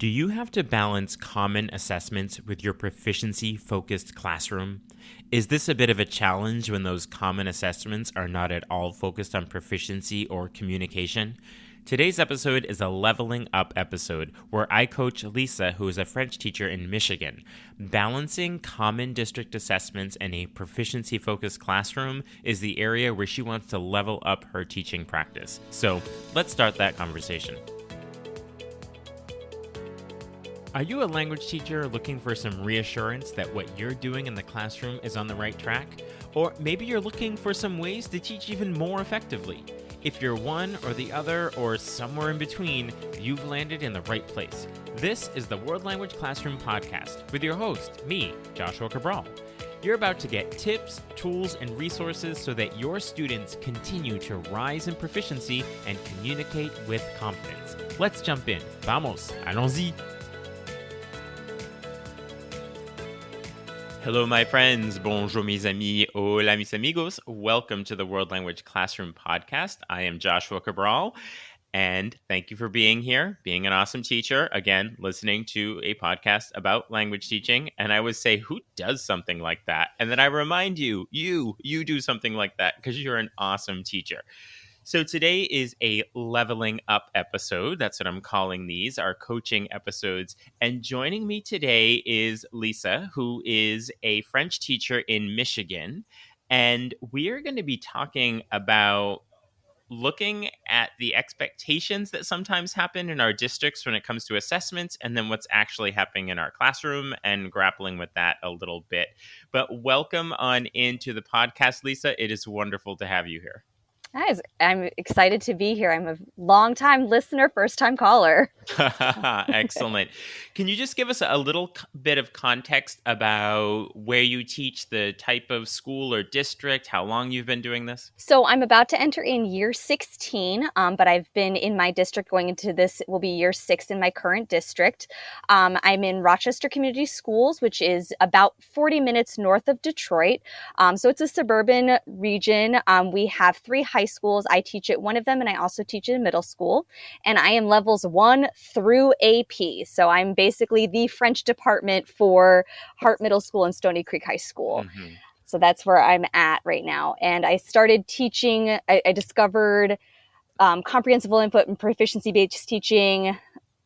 Do you have to balance common assessments with your proficiency-focused classroom? Is this a bit of a challenge when those common assessments are not at all focused on proficiency or communication? Today's episode is a leveling up episode where I coach Lisa, who is a French teacher in Michigan. Balancing common district assessments and a proficiency-focused classroom is the area where she wants to level up her teaching practice. So let's start that conversation. Are you a language teacher looking for some reassurance that what you're doing in the classroom is on the right track? Or maybe you're looking for some ways to teach even more effectively. If you're one or the other or somewhere in between, you've landed in the right place. This is the World Language Classroom podcast with your host, me, Joshua Cabral. You're about to get tips, tools, and resources so that your students continue to rise in proficiency and communicate with confidence. Let's jump in. Vamos, allons-y. Hello, my friends. Bonjour, mes amis. Hola, mis amigos. Welcome to the World Language Classroom podcast. I am Joshua Cabral, and thank you for being here, being an awesome teacher. Again, listening to a podcast about language teaching. And I would say, who does something like that? And then I remind you, you do something like that because you're an awesome teacher. So today is a leveling up episode. That's what I'm calling these, our coaching episodes. And joining me today is Lisa, who is a French teacher in Michigan. And we are going to be talking about looking at the expectations that sometimes happen in our districts when it comes to assessments, and then what's actually happening in our classroom and grappling with that a little bit. But welcome on into the podcast, Lisa. It is wonderful to have you here. Guys, I'm excited to be here. I'm a long-time listener, first-time caller. Excellent. Can you just give us a little bit of context about where you teach, the type of school or district, how long you've been doing this? So I'm about to enter in year 16, but I've been in my district going into this, will be year 6 in my current district. I'm in Rochester Community Schools, which is about 40 minutes north of Detroit. So it's a suburban region. We have 3 high schools. I teach at one of them, and I also teach at a middle school. And I am levels 1 through AP. So I'm basically the French department for Hart Middle School and Stony Creek High School. Mm-hmm. So that's where I'm at right now. And I started teaching, I discovered comprehensive input and proficiency-based teaching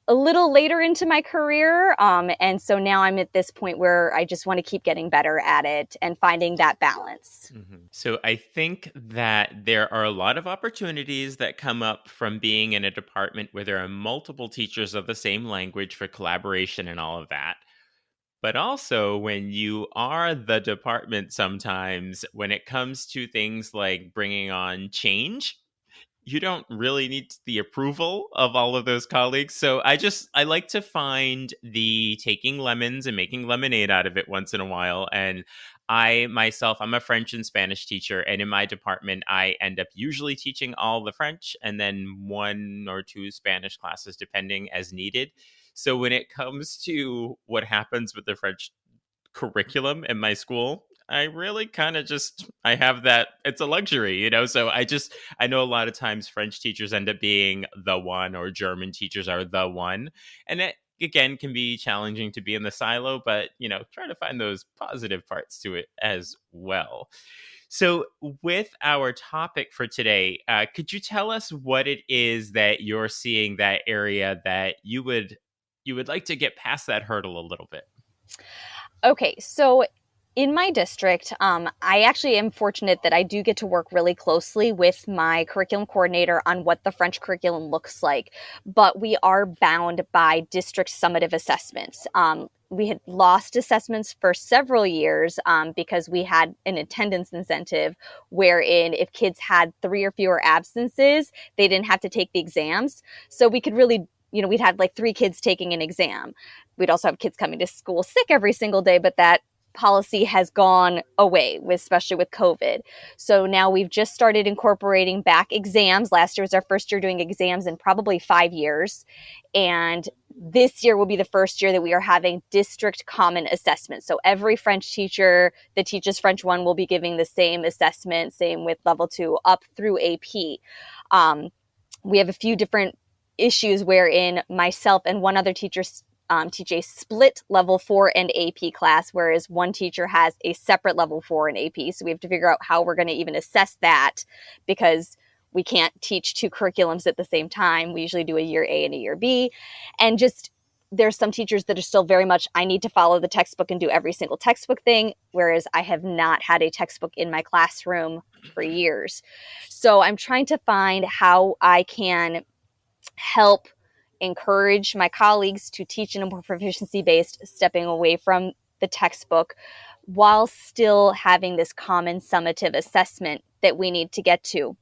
a little later into my career. And so now I'm at this point where I just want to keep getting better at it and finding that balance. Mm-hmm. So I think that there are a lot of opportunities that come up from being in a department where there are multiple teachers of the same language for collaboration and all of that. But also when you are the department sometimes, when it comes to things like bringing on change, you don't really need the approval of all of those colleagues. So I like to find the taking lemons and making lemonade out of it once in a while. And I'm a French and Spanish teacher. And in my department, I end up usually teaching all the French and then 1 or 2 Spanish classes, depending as needed. So when it comes to what happens with the French curriculum in my school, I really kind of I have that, it's a luxury, so I know a lot of times French teachers end up being the one, or German teachers are the one. And it, again, can be challenging to be in the silo, but, try to find those positive parts to it as well. So with our topic for today, could you tell us what it is that you're seeing, that area that you would like to get past that hurdle a little bit? Okay, so in my district, I actually am fortunate that I do get to work really closely with my curriculum coordinator on what the French curriculum looks like, but we are bound by district summative assessments. We had lost assessments for several years because we had an attendance incentive wherein if kids had 3 or fewer absences, they didn't have to take the exams. So we could really, we'd have like 3 kids taking an exam. We'd also have kids coming to school sick every single day, but that policy has gone away, especially with COVID. So now we've just started incorporating back exams. Last year was our first year doing exams in probably 5 years. And this year will be the first year that we are having district common assessment. So every French teacher that teaches French 1 will be giving the same assessment, same with level 2 up through AP. We have a few different issues wherein myself and one other teacher teach a split level 4 and AP class, whereas one teacher has a separate level 4 and AP. So we have to figure out how we're going to even assess that, because we can't teach two curriculums at the same time. We usually do a year A and a year B. And just there's some teachers that are still very much, I need to follow the textbook and do every single textbook thing, whereas I have not had a textbook in my classroom for years. So I'm trying to find how I can help encourage my colleagues to teach in a more proficiency based, stepping away from the textbook while still having this common summative assessment that we need to get to.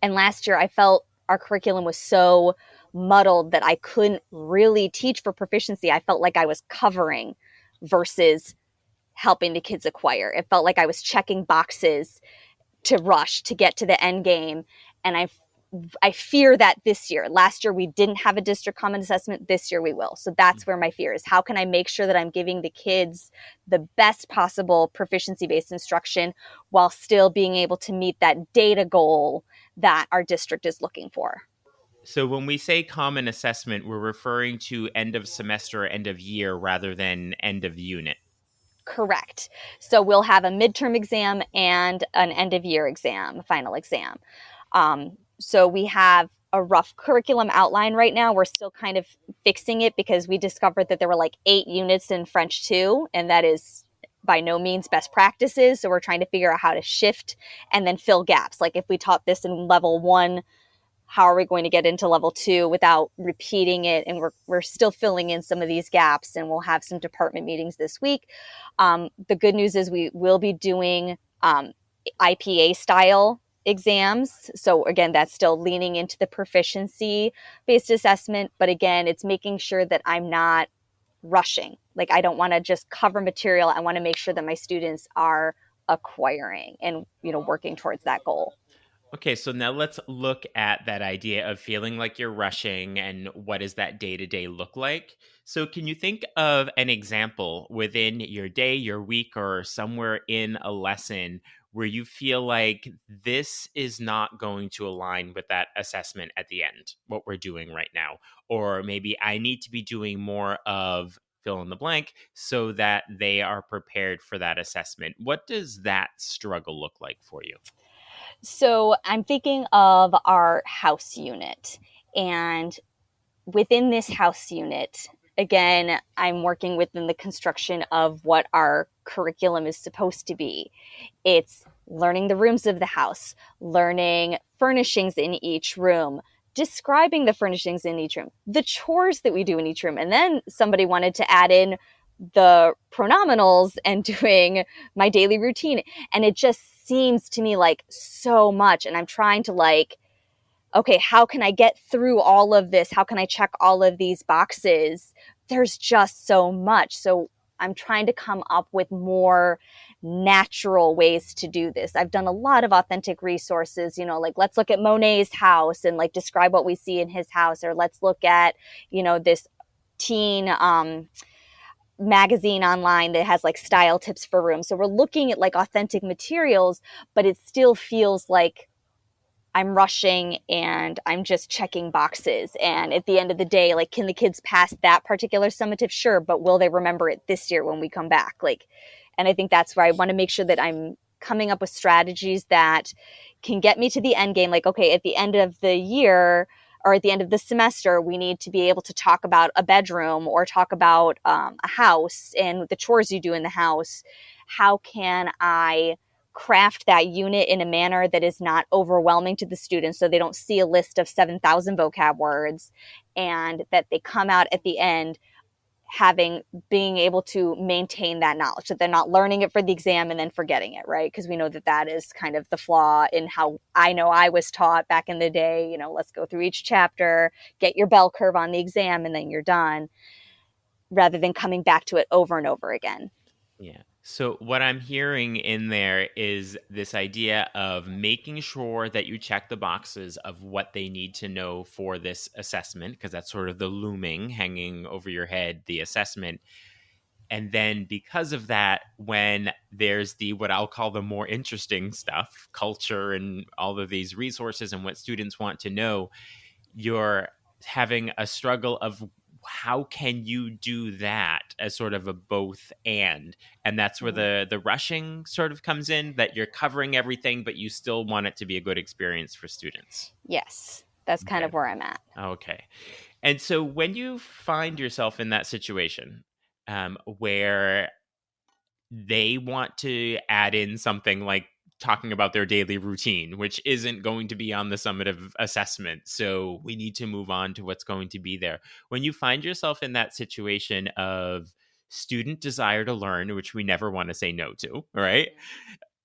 And last year, I felt our curriculum was so muddled that I couldn't really teach for proficiency. I felt like I was covering versus helping the kids acquire. It felt like I was checking boxes to rush to get to the end game. And I fear that this year. Last year we didn't have a district common assessment. This year we will. So that's where my fear is. How can I make sure that I'm giving the kids the best possible proficiency-based instruction while still being able to meet that data goal that our district is looking for? So when we say common assessment, we're referring to end of semester or end of year rather than end of unit. Correct. So we'll have a midterm exam and an end of year exam, a final exam. So we have a rough curriculum outline right now. We're still kind of fixing it because we discovered that there were like 8 units in French 2, and that is by no means best practices. So we're trying to figure out how to shift and then fill gaps. Like if we taught this in level 1, how are we going to get into level 2 without repeating it? And we're still filling in some of these gaps, and we'll have some department meetings this week. The good news is we will be doing IPA style exams. So again, that's still leaning into the proficiency based assessment. But again, it's making sure that I'm not rushing. Like I don't want to just cover material. I want to make sure that my students are acquiring and, working towards that goal. Okay, so now let's look at that idea of feeling like you're rushing and what does that day to day look like. So, can you think of an example within your day, your week, or somewhere in a lesson where you feel like this is not going to align with that assessment at the end, what we're doing right now? Or maybe I need to be doing more of fill in the blank so that they are prepared for that assessment. What does that struggle look like for you? So I'm thinking of our house unit. And within this house unit, again, I'm working within the construction of what our curriculum is supposed to be. It's learning the rooms of the house, learning furnishings in each room, describing the furnishings in each room, the chores that we do in each room. And then somebody wanted to add in the pronominals and doing my daily routine. And it just seems to me like so much. And I'm trying to okay, how can I get through all of this? How can I check all of these boxes? There's just so much. So I'm trying to come up with more natural ways to do this. I've done a lot of authentic resources, like let's look at Monet's house and like describe what we see in his house, or let's look at, this teen magazine online that has like style tips for rooms. So we're looking at like authentic materials, but it still feels like I'm rushing and I'm just checking boxes. And at the end of the day, like, can the kids pass that particular summative? Sure, but will they remember it this year when we come back? And I think that's where I want to make sure that I'm coming up with strategies that can get me to the end game. Like, okay, at the end of the year or at the end of the semester, we need to be able to talk about a bedroom or talk about a house and the chores you do in the house. How can I craft that unit in a manner that is not overwhelming to the students so they don't see a list of 7,000 vocab words, and that they come out at the end being able to maintain that knowledge, that they're not learning it for the exam and then forgetting it, right? Because we know that that is kind of the flaw in how I know I was taught back in the day. Let's go through each chapter, get your bell curve on the exam, and then you're done, rather than coming back to it over and over again. Yeah. So, what I'm hearing in there is this idea of making sure that you check the boxes of what they need to know for this assessment, because that's sort of the looming hanging over your head, the assessment. And then, because of that, when there's what I'll call the more interesting stuff, culture and all of these resources and what students want to know, you're having a struggle of how can you do that as sort of a both and that's where Mhm. the rushing sort of comes in, that you're covering everything but you still want it to be a good experience for students. Yes, that's kind Okay. of where I'm at. Okay. And so when you find yourself in that situation, where they want to add in something like talking about their daily routine, which isn't going to be on the summative assessment. So we need to move on to what's going to be there. When you find yourself in that situation of student desire to learn, which we never want to say no to, right?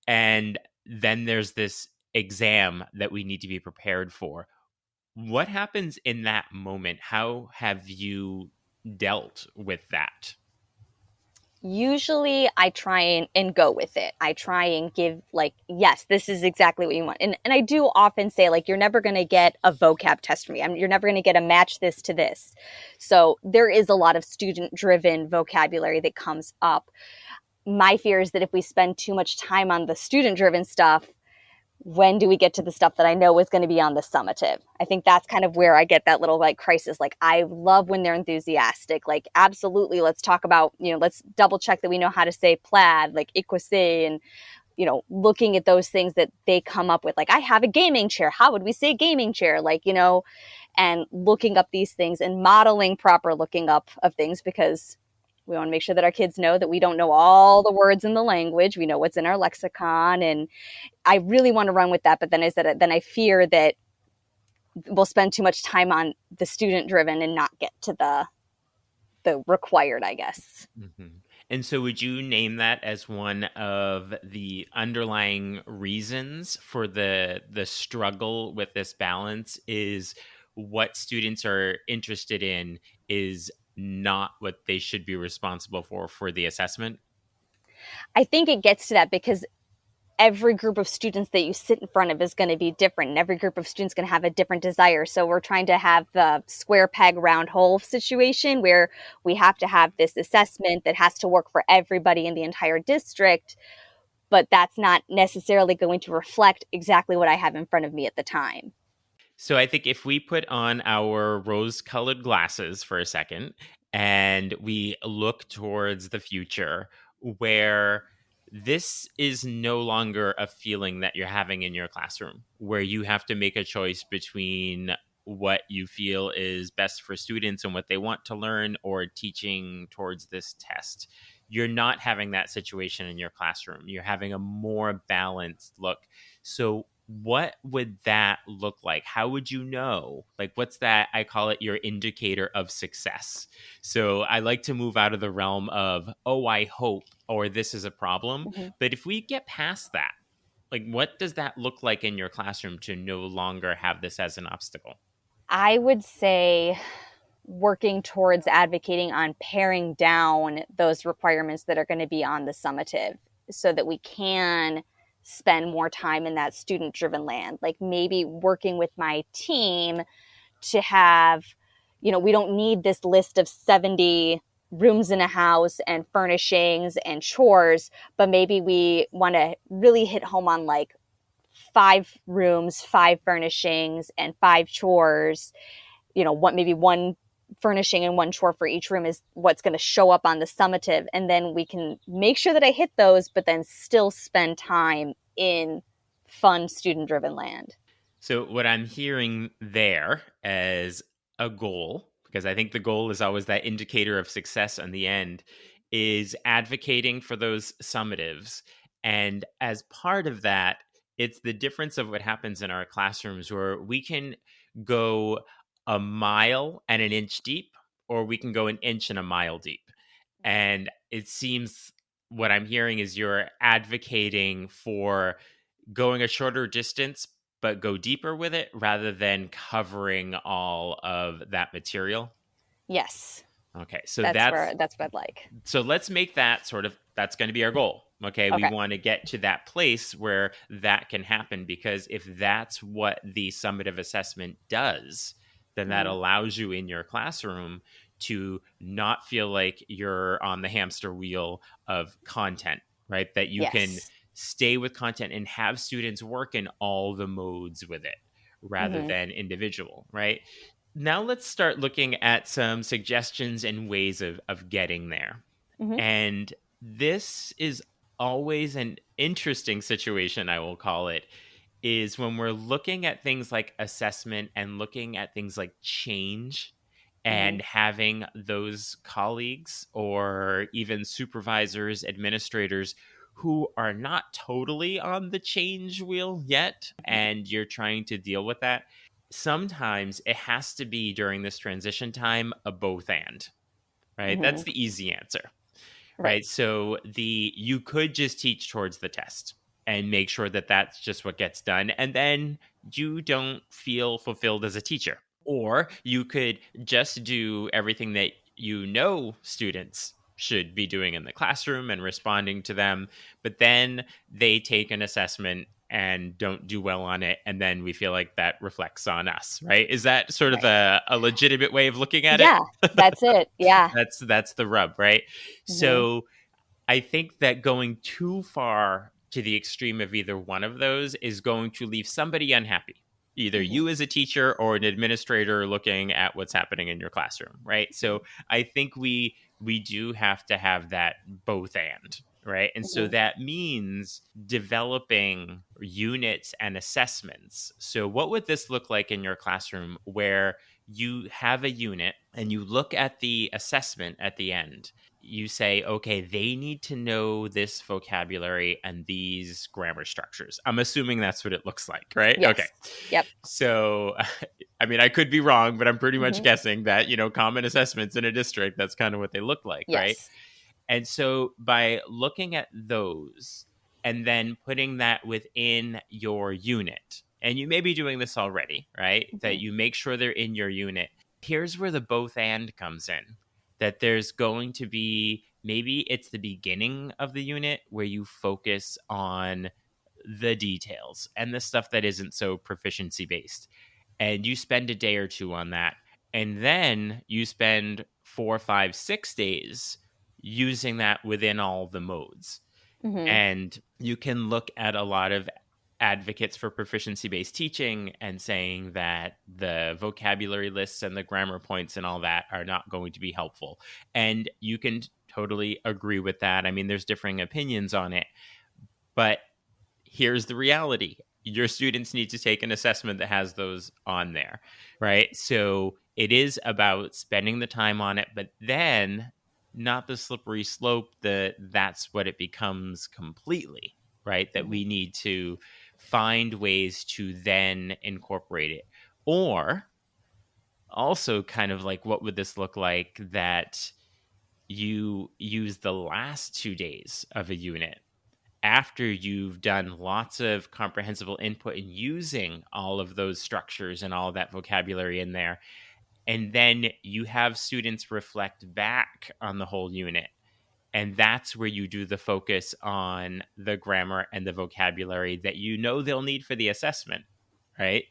And then there's this exam that we need to be prepared for. What happens in that moment? How have you dealt with that? Usually I try and go with it. I try and give like, yes, this is exactly what you want. And I do often say like, you're never going to get a vocab test from me. You're never going to get a match this to this. So there is a lot of student driven vocabulary that comes up. My fear is that if we spend too much time on the student driven stuff, when do we get to the stuff that I know is going to be on the summative? I think that's kind of where I get that little like crisis. Like, I love when they're enthusiastic. Like, absolutely, let's talk about, let's double check that we know how to say plaid, like equise, and, looking at those things that they come up with. Like, I have a gaming chair. How would we say gaming chair? Like, and looking up these things and modeling proper looking up of things, because we want to make sure that our kids know that we don't know all the words in the language. We know what's in our lexicon, and I really want to run with that, but then I fear that we'll spend too much time on the student driven and not get to the required, I guess. Mhm. And so would you name that as one of the underlying reasons for the struggle with this balance, is what students are interested in is not what they should be responsible for the assessment? I think it gets to that because every group of students that you sit in front of is going to be different, and every group of students going to have a different desire. So we're trying to have the square peg round hole situation where we have to have this assessment that has to work for everybody in the entire district, but that's not necessarily going to reflect exactly what I have in front of me at the time. So I think if we put on our rose-colored glasses for a second and we look towards the future, where this is no longer a feeling that you're having in your classroom, where you have to make a choice between what you feel is best for students and what they want to learn, or teaching towards this test. You're not having that situation in your classroom. You're having a more balanced look. So what would that look like? How would you know? Like, what's that? I call it your indicator of success. So I like to move out of the realm of, oh, I hope, or this is a problem. Mhm. But if we get past that, like, what does that look like in your classroom to no longer have this as an obstacle? I would say working towards advocating on paring down those requirements that are going to be on the summative so that we can spend more time in that student driven land. Like, maybe working with my team to have, we don't need this list of 70 rooms in a house and furnishings and chores, but maybe we want to really hit home on like 5 rooms, 5 furnishings, and 5 chores. What maybe one furnishing and one chore for each room is what's going to show up on the summative, and then we can make sure that I hit those, but then still spend time in fun student driven land. So, what I'm hearing there as a goal, because I think the goal is always that indicator of success in the end, is advocating for those summatives. And as part of that, it's the difference of what happens in our classrooms, where we can go a mile and an inch deep, or we can go an inch and a mile deep. And it seems what I'm hearing is you're advocating for going a shorter distance but go deeper with it rather than covering all of that material. Yes, Okay, so that's what I'd like. let's make that sort of, that's going to be our goal. Okay, we Okay. want to get to that place where that can happen, because if that's what the summative assessment does, then that Mm-hmm. allows you in your classroom to not feel like you're on the hamster wheel of content, right? That you can Yes. stay with content and have students work in all the modes with it rather Mm-hmm. than individual, right? Now let's start looking at some suggestions and ways of getting there. Hmm. And this is always an interesting situation, I will call it, is when we're looking at things like assessment and looking at things like change Hmm. and having those colleagues or even supervisors, administrators who are not totally on the change wheel yet, and you're trying to deal with that. Sometimes it has to be during this transition time a both and, right? Hmm. That's the easy answer, Right. right? So you could just teach towards the test and make sure that that's just what gets done, and then you don't feel fulfilled as a teacher. Or you could just do everything that students should be doing in the classroom and responding to them, but then they take an assessment and don't do well on it, and then we feel like that reflects on us, right? Is that sort of Right. a legitimate way of looking at it? Yeah, that's it. Yeah. That's the rub, right? Hmm. So I think that going too far to the extreme of either one of those is going to leave somebody unhappy. Either Hmm. you as a teacher or an administrator looking at what's happening in your classroom, right? So I think we do have to have that both and, right? And so Hmm. that means developing units and assessments. So what would this look like in your classroom where you have a unit and you look at the assessment at the end? You say, okay, they need to know this vocabulary and these grammar structures. I'm assuming that's what it looks like, right? Okay. Yes. Yep. So, I mean, I could be wrong, but I'm pretty much Hmm. guessing that, common assessments in a district, that's kind of what they look like, right? Yes. And so by looking at those and then putting that within your unit, and you may be doing this already, right? That Hmm. you make sure they're in your unit. Here's where the both and comes in. That there's going to be maybe it's the beginning of the unit where you focus on the details and the stuff that isn't so proficiency based. And you spend a day or two on that. And then you spend 4, 5, 6 days using that within all the modes. Hmm. And you can look at a lot of advocates for proficiency based teaching and saying that the vocabulary lists and the grammar points and all that are not going to be helpful. And you can totally agree with that. I mean, there's differing opinions on it, but here's the reality. Your students need to take an assessment that has those on there, right? So it is about spending the time on it, but then not the slippery slope that that's what it becomes completely, right? That Hmm. we need to find ways to then incorporate it. Or also kind of like what would this look like that you use the last 2 days of a unit after you've done lots of comprehensible input and using all of those structures and all of that vocabulary in there. And then you have students reflect back on the whole unit. And that's where you do the focus on the grammar and the vocabulary that they'll need for the assessment, right?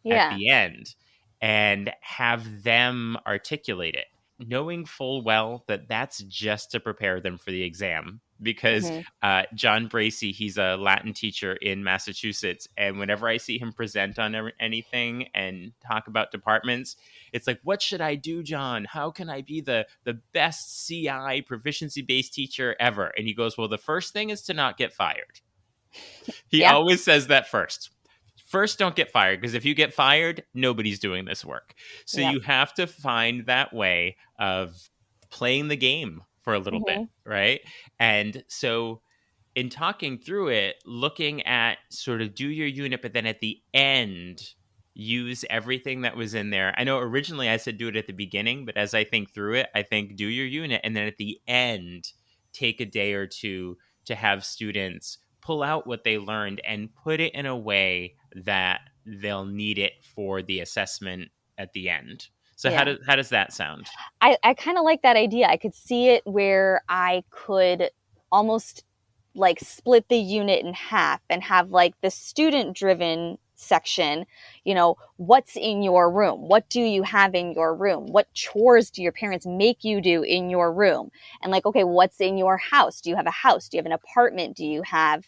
At Yeah. the end, and have them articulate it, knowing full well that that's just to prepare them for the exam. Because Hmm. John Bracy, he's a Latin teacher in Massachusetts. And whenever I see him present on anything and talk about departments, it's like, what should I do, John? How can I be the best CI proficiency based teacher ever? And he goes, well, the first thing is to not get fired. He Yeah. always says that first. First, don't get fired, because if you get fired, nobody's doing this work. So Yep. you have to find that way of playing the game for a little bit, Hmm. right? And so in talking through it, looking at sort of do your unit, but then at the end, use everything that was in there. I know originally I said do it at the beginning, but as I think through it, I think do your unit. And then at the end, take a day or two to have students pull out what they learned and put it in a way that they'll need it for the assessment at the end. So Yeah. how does that sound? I kind of like that idea. I could see it where I could almost like split the unit in half and have like the student driven section, what's in your room? What do you have in your room? What chores do your parents make you do in your room? And like, okay, what's in your house? Do you have a house? Do you have an apartment? Do you have,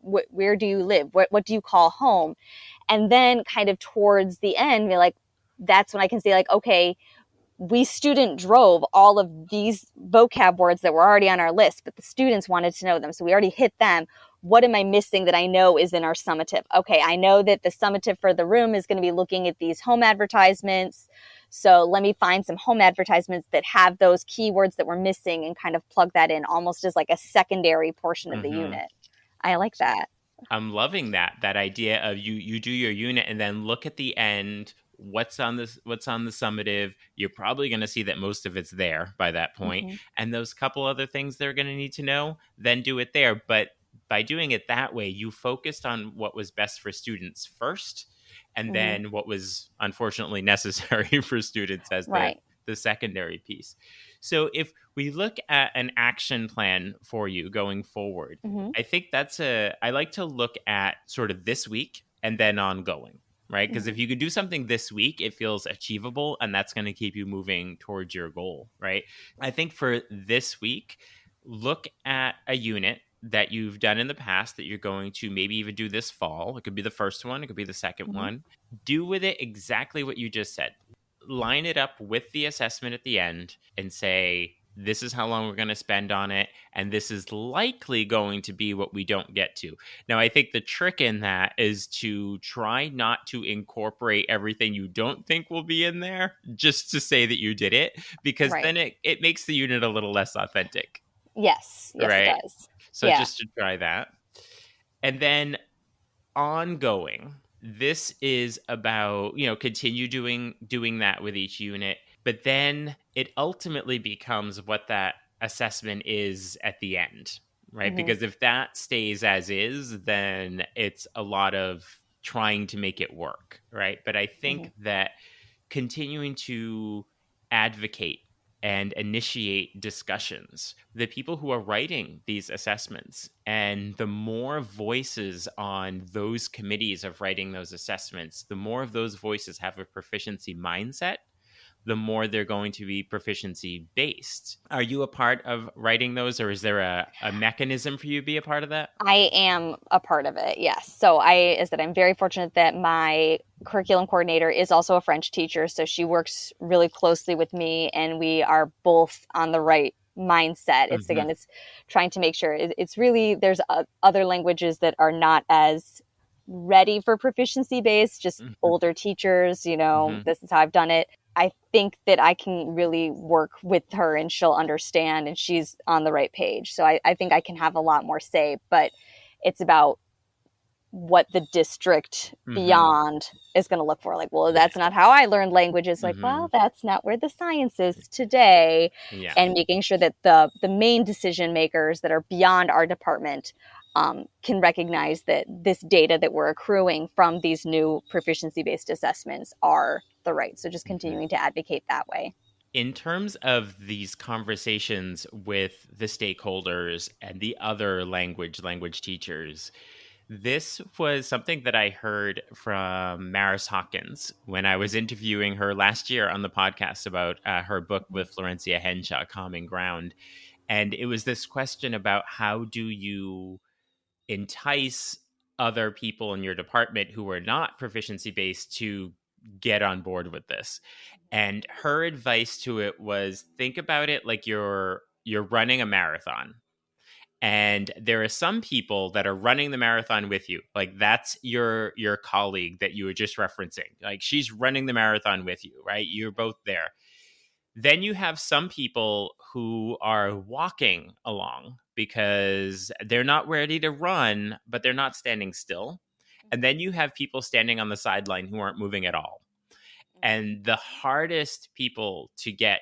where do you live? What do you call home? And then kind of towards the end, be like, that's when I can say, like, okay, we student drove all of these vocab words that were already on our list, but the students wanted to know them. So we already hit them. What am I missing that I know is in our summative? Okay, I know that the summative for the room is going to be looking at these home advertisements. So let me find some home advertisements that have those keywords that we're missing and kind of plug that in almost as like a secondary portion of the Mm-hmm. unit. I like that. I'm loving that idea of you do your unit and then look at the end what's on the summative. You're probably going to see that most of it's there by that point, Mm-hmm. and those couple other things they're going to need to know, then do it there. But by doing it that way, you focused on what was best for students first, and Mm-hmm. then what was unfortunately necessary for students as Right. the secondary piece. So if we look at an action plan for you going forward, Mm-hmm. I think I like to look at sort of this week and then ongoing, right? Because Mm-hmm. if you could do something this week, it feels achievable and that's going to keep you moving towards your goal, right? I think for this week, look at a unit that you've done in the past that you're going to maybe even do this fall. It could be the first one, it could be the second Mm-hmm. one. Do with it exactly what you just said. Line it up with the assessment at the end and say, this is how long we're going to spend on it, and this is likely going to be what we don't get to. Now, I think the trick in that is to try not to incorporate everything you don't think will be in there just to say that you did it, because Right. then it makes the unit a little less authentic, Yes. Yes, it right? does. So Yeah. just to try that. And then ongoing, this is about, continue doing that with each unit, but then it ultimately becomes what that assessment is at the end, right? Mm-hmm. Because if that stays as is, then it's a lot of trying to make it work, right? But I Mm-hmm. think that continuing to advocate and initiate discussions. The people who are writing these assessments, and the more voices on those committees of writing those assessments, the more of those voices have a proficiency mindset, the more they're going to be proficiency based. Are you a part of writing those, or is there a mechanism for you to be a part of that? I am a part of it, yes. So I'm very fortunate that my curriculum coordinator is also a French teacher. So she works really closely with me, and we are both on the right mindset. Mm-hmm. It's trying to make sure it's really, there's other languages that are not as ready for proficiency based, just Mm-hmm. older teachers, Mm-hmm. this is how I've done it. I think that I can really work with her and she'll understand and she's on the right page. So I think I can have a lot more say, but it's about what the district Mm-hmm. beyond is going to look for. Like, well, Yeah. that's not how I learned languages. Like, Mm-hmm. well, that's not where the science is today. Yeah. And making sure that the main decision makers that are beyond our department can recognize that this data that we're accruing from these new proficiency based assessments are the right. So just Mm-hmm. continuing to advocate that way. In terms of these conversations with the stakeholders and the other language teachers, this was something that I heard from Maris Hawkins when I was interviewing her last year on the podcast about her book with Florencia Henshaw, Common Ground. And it was this question about how do you entice other people in your department who are not proficiency based to get on board with this. And her advice to it was, think about it like you're running a marathon, and there are some people that are running the marathon with you, like that's your colleague that you were just referencing, like she's running the marathon with you, right? You're both there. Then you have some people who are walking along because they're not ready to run, but they're not standing still. And then you have people standing on the sideline who aren't moving at all. And the hardest people to get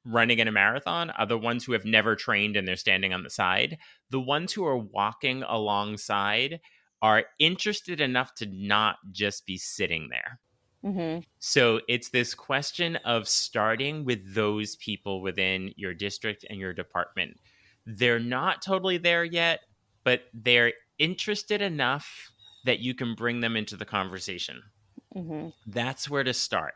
running in a marathon are the ones who have never trained and they're standing on the side. The ones who are walking alongside are interested enough to not just be sitting there. Mm-hmm. So it's this question of starting with those people within your district and your department. They're not totally there yet, but they're interested enough that you can bring them into the conversation. Mm-hmm. That's where to start.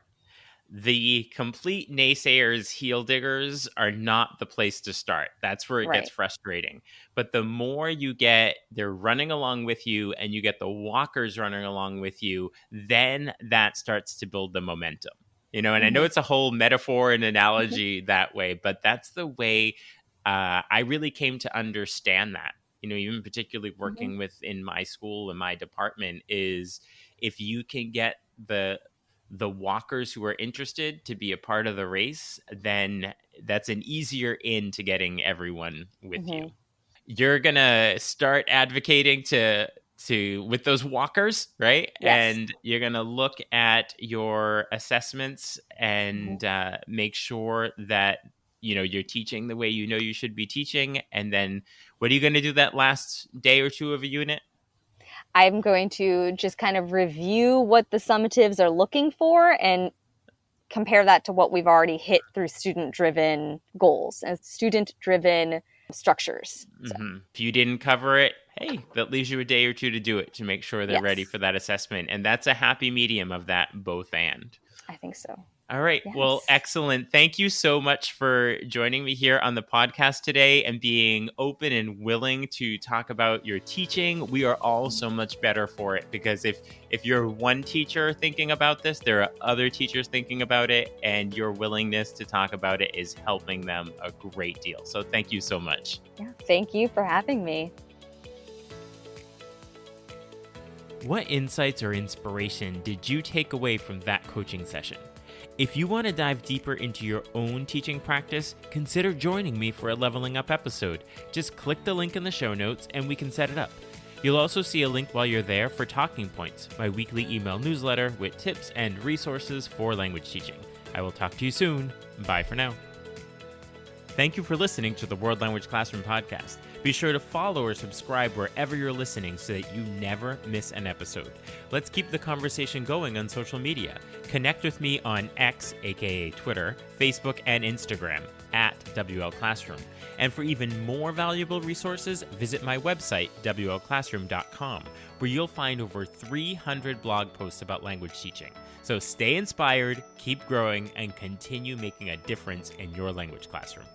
The complete naysayers, heel diggers are not the place to start. That's where it gets Right. frustrating. But the more you get, they're running along with you, and you get the walkers running along with you, then that starts to build the momentum. And I know Mhm. it's a whole metaphor and Mhm. analogy that way, but that's the way I really came to understand that. Even particularly Mhm. working within my school and my department, is if you can get the walkers who are interested to be a part of the race, then that's an easier in to getting everyone with you. Mhm. You're gonna start advocating to with those walkers, right? Yes. And you're gonna look at your assessments Mhm. and make sure that you're teaching the way you should be teaching. And then what are you gonna do that last day or two of a unit? I'm going to just kind of review what the summatives are looking for and compare that to what we've already hit through student driven goals and student driven structures. So, If you didn't cover it, hey, that leaves you a day or two to do it, to make sure they're ready yes, for that assessment. And that's a happy medium of that both and. I think so. All right. Well, Yes. excellent. Thank you so much for joining me here on the podcast today and being open and willing to talk about your teaching. We are all so much better for it, because if you're one teacher thinking about this, there are other teachers thinking about it, and your willingness to talk about it is helping them a great deal. So thank you so much. Yeah. Thank you for having me. What insights or inspiration did you take away from that coaching session? If you want to dive deeper into your own teaching practice, consider joining me for a Leveling Up episode. Just click the link in the show notes and we can set it up. You'll also see a link while you're there for Talking Points, my weekly email newsletter with tips and resources for language teaching. I will talk to you soon. Bye for now. Thank you for listening to the World Language Classroom podcast. Be sure to follow or subscribe wherever you're listening so that you never miss an episode. Let's keep the conversation going on social media. Connect with me on X, aka Twitter, Facebook, and Instagram at WL Classroom. And for even more valuable resources, visit my website, WLClassroom.com, where you'll find over 300 blog posts about language teaching. So stay inspired, keep growing, and continue making a difference in your language classroom.